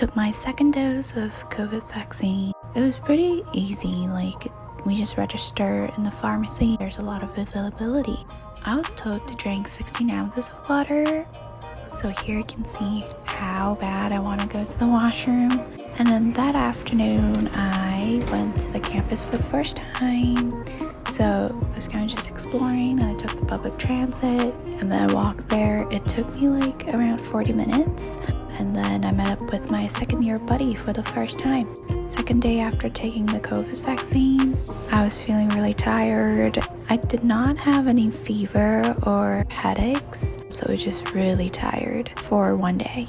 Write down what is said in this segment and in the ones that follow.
took my second dose of COVID vaccine. It was pretty easy, we just register in the pharmacy. There's a lot of availability. I was told to drink 16 ounces of water. So here you can see how bad I want to go to the washroom. And then that afternoon, I went to the campus for the first time. So I was kind of just exploring, and I took the public transit, and then I walked there. It took me around 40 minutes. And then I met up with my second year buddy for the first time. Second day after taking the COVID vaccine, I was feeling really tired. I did not have any fever or headaches, so I was just really tired for one day.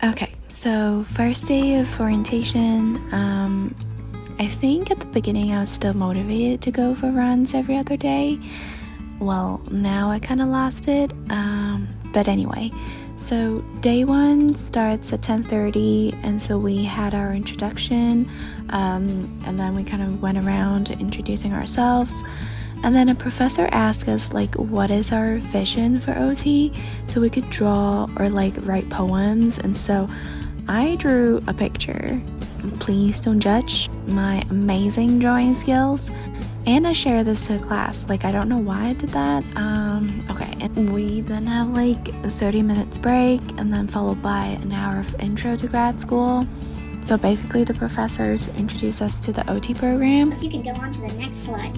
Okay, so first day of orientation, I think at the beginning I was still motivated to go for runs every other day. Well, now I kind of lost it, but anyway. So day one starts at 10:30, and so we had our introduction, and then we kind of went around introducing ourselves. And then a professor asked us what is our vision for OT, so we could draw or write poems. And so I drew a picture. Please don't judge my amazing drawing skills. And I share this to the class. I don't know why I did that. Okay, and we then have a 30 minutes break, and then followed by an hour of intro to grad school. So basically the professors introduce us to the OT program. If you could go on to the next slide.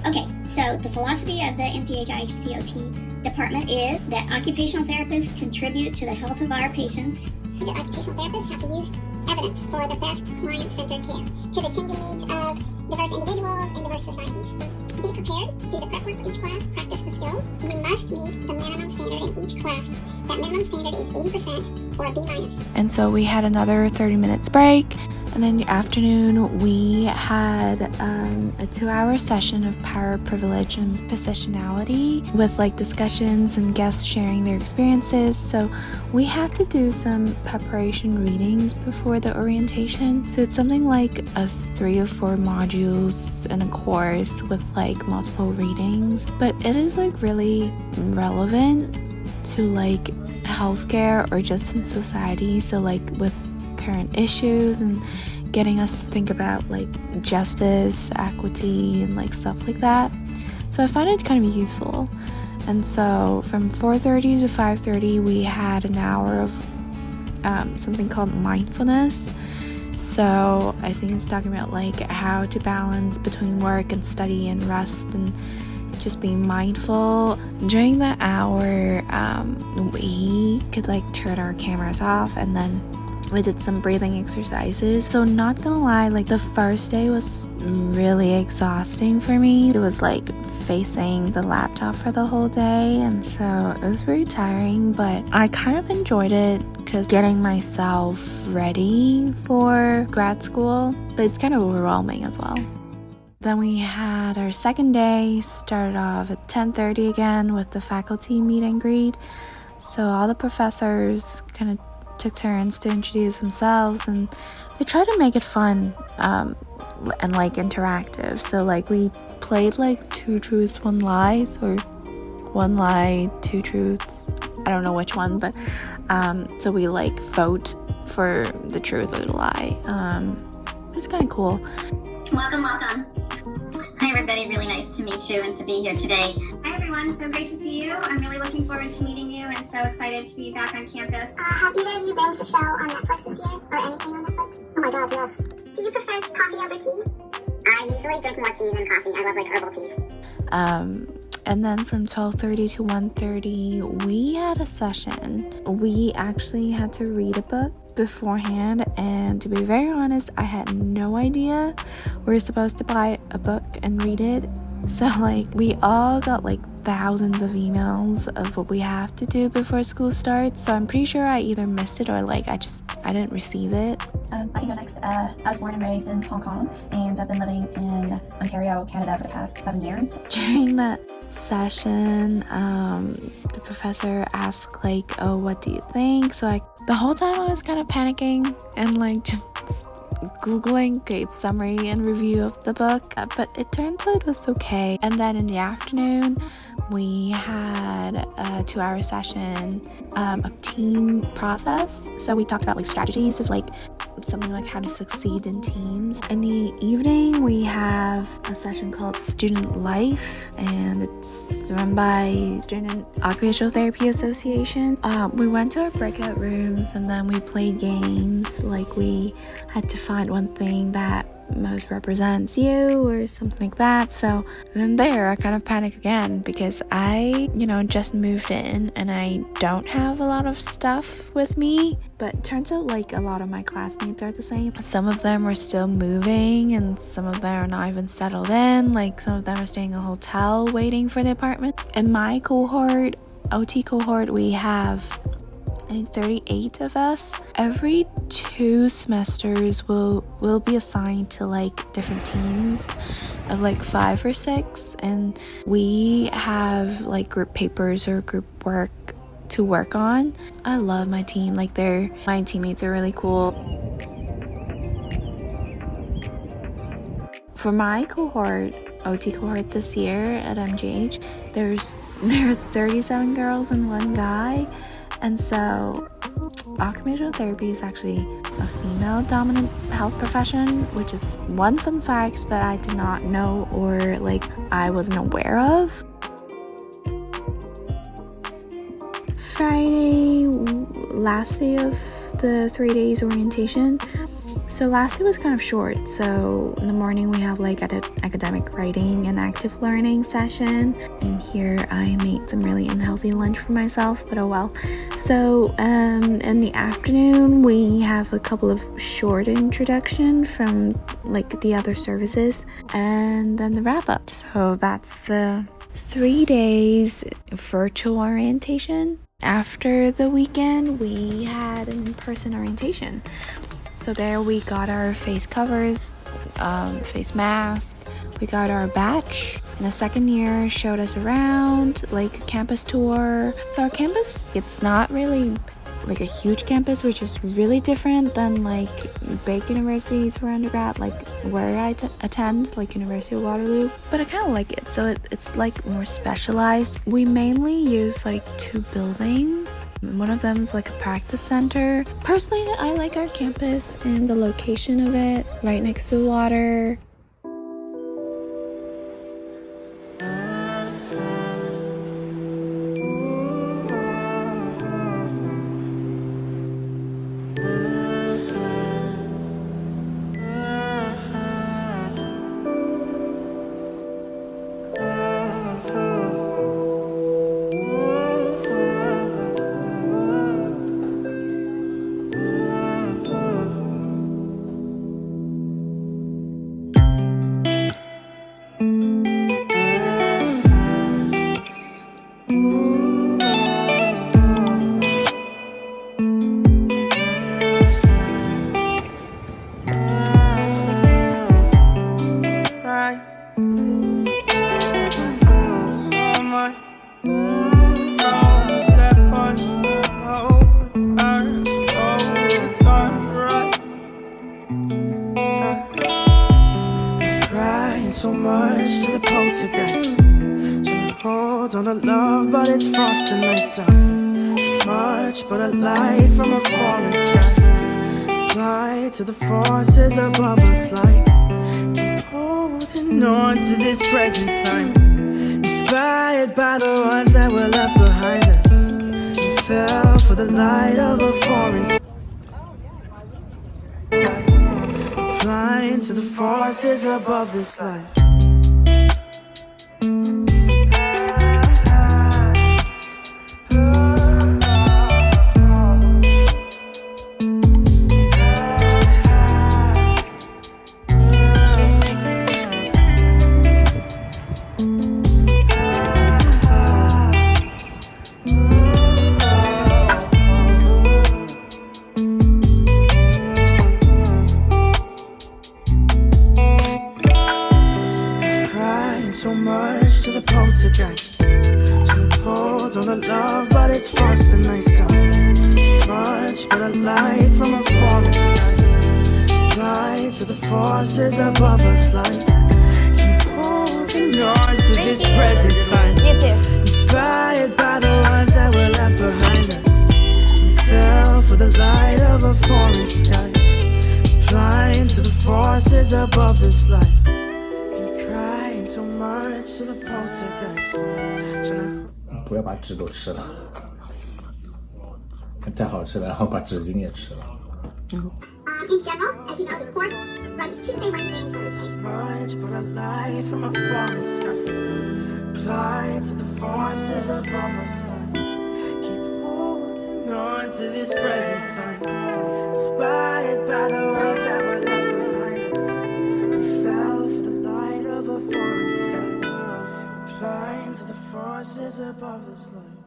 Okay, so the philosophy of the MTH-IHP-OT department is that occupational therapists contribute to the health of our patients. The occupational therapists have to use evidence for the best client-centered care to the changing needs of diverse individuals and diverse societies. Be prepared, do the prep work for each class, practice the skills. You must meet the minimum standard in each class. That minimum standard is 80% or a B-. And so we had another 30 minutes break. And then in the afternoon, we had a 2-hour session of power, privilege, and positionality with discussions and guests sharing their experiences. So we had to do some preparation readings before the orientation. So it's something like 3 or 4 modules in a course with multiple readings. But it is really relevant to healthcare or just in society. So with current issues and getting us to think about justice, equity, and stuff like that. So I find it kind of useful. And so from 4:30 to 5:30 we had an hour of something called mindfulness. So I think it's talking about how to balance between work and study and rest and just being mindful. During the hour we could turn our cameras off, and then we did some breathing exercises. So not gonna lie, the first day was really exhausting for me. It was facing the laptop for the whole day, and so it was very tiring, but I kind of enjoyed it because getting myself ready for grad school, but it's kind of overwhelming as well. Then we had our second day, started off at 10:30 again with the faculty meet and greet. So all the professors kind of took turns to introduce themselves, and they tried to make it fun and interactive. So we played 2 truths, 1 lie, or 1 lie, 2 truths. I don't know which one, but so we vote for the truth or the lie. It's kind of cool. Welcome. Hi everybody, really nice to meet you and to be here today. Hi everyone, so great to see you. I'm really looking forward to meeting you and so excited to be back on campus. Have either of you binged a show on Netflix this year? Or anything on Netflix? Oh my god, yes. Do you prefer coffee over tea? I usually drink more tea than coffee. I love herbal teas. And then from 12:30 to 1:30, we had a session. We actually had to read a book beforehand, and to be very honest, I had no idea we were supposed to buy a book and read it. So we all got thousands of emails of what we have to do before school starts, so I'm pretty sure I either missed it or like I didn't receive it. I can go next. I was born and raised in Hong Kong, and I've been living in Ontario, Canada for the past 7 years. During that session, the professor asked like, oh, what do you think? So the whole time I was kind of panicking and like just Googling summary and review of the book, but it turns out it was okay. And then in the afternoon, we had a 2-hour session of team process. So we talked about like strategies of like something like how to succeed in teams. In the evening, we have a session called Student Life, and it's run by Student Occupational Therapy Association. We went to our breakout rooms and then we played games. Like we had to find one thing that most represents you or something like that. So then there I kind of panicked again because I just moved in and I don't have a lot of stuff with me, but it turns out like a lot of my classmates are the same. Some of them are still moving and some of them are not even settled in. Like some of them are staying in a hotel waiting for the apartment. In my cohort, OT cohort, we have I think 38 of us. Every 2 semesters we'll be assigned to like different teams of like 5 or 6, and we have like group papers or group work to work on. I love my team. Like my teammates are really cool. For my cohort, OT cohort this year at MGH, there are 37 girls and 1 guy. And so occupational therapy is actually a female-dominant health profession, which is one fun fact that I did not know or like I wasn't aware of. Friday, last day of the 3 days orientation. So last day was kind of short. So in the morning we have like academic writing and active learning session. And here I made some really unhealthy lunch for myself, but oh well. So in the afternoon we have a couple of short introduction from like the other services and then the wrap up. So that's the 3 days virtual orientation. After the weekend we had an in-person orientation. So there we got our face covers, face mask, we got our badge, and a second year showed us around, like a campus tour. So our campus, it's not really like a huge campus, which is really different than like big universities for undergrad, like where I attend, like University of Waterloo. But I kind of like it, so it's like more specialized. We mainly use like 2 buildings. One of them is like a practice center. Personally, I like our campus and the location of it, right next to the water. So much to the poltergeist, trying to hold on to love, but it's frosting nice time. Much but a light from a falling sky, apply to the forces above us like keep holding on to this present time, inspired by the ones that were left behind us. We fell for the light of a foreign sky, applying to the forces above this life. but it's fast and nice time. Much but a light from a falling sky. Fly to the forces above us like keep holding on to this present time. You too. Inspired by the ones that were left behind us. We fell for the light of a falling sky. Flying to the forces above this life. Been crying so much to the poltergeist. 不要把纸都吃了，太好吃了，然后把纸巾也吃了。In general, as you know, the course runs Tuesday, Wednesday, and Thursday. Much but a light from a falling sky. Fly to the forces above us. Keep holding on to this present time. Inspired by the ones that were left behind us. We fell for the light of a foreign sky. Flying to the forces above us like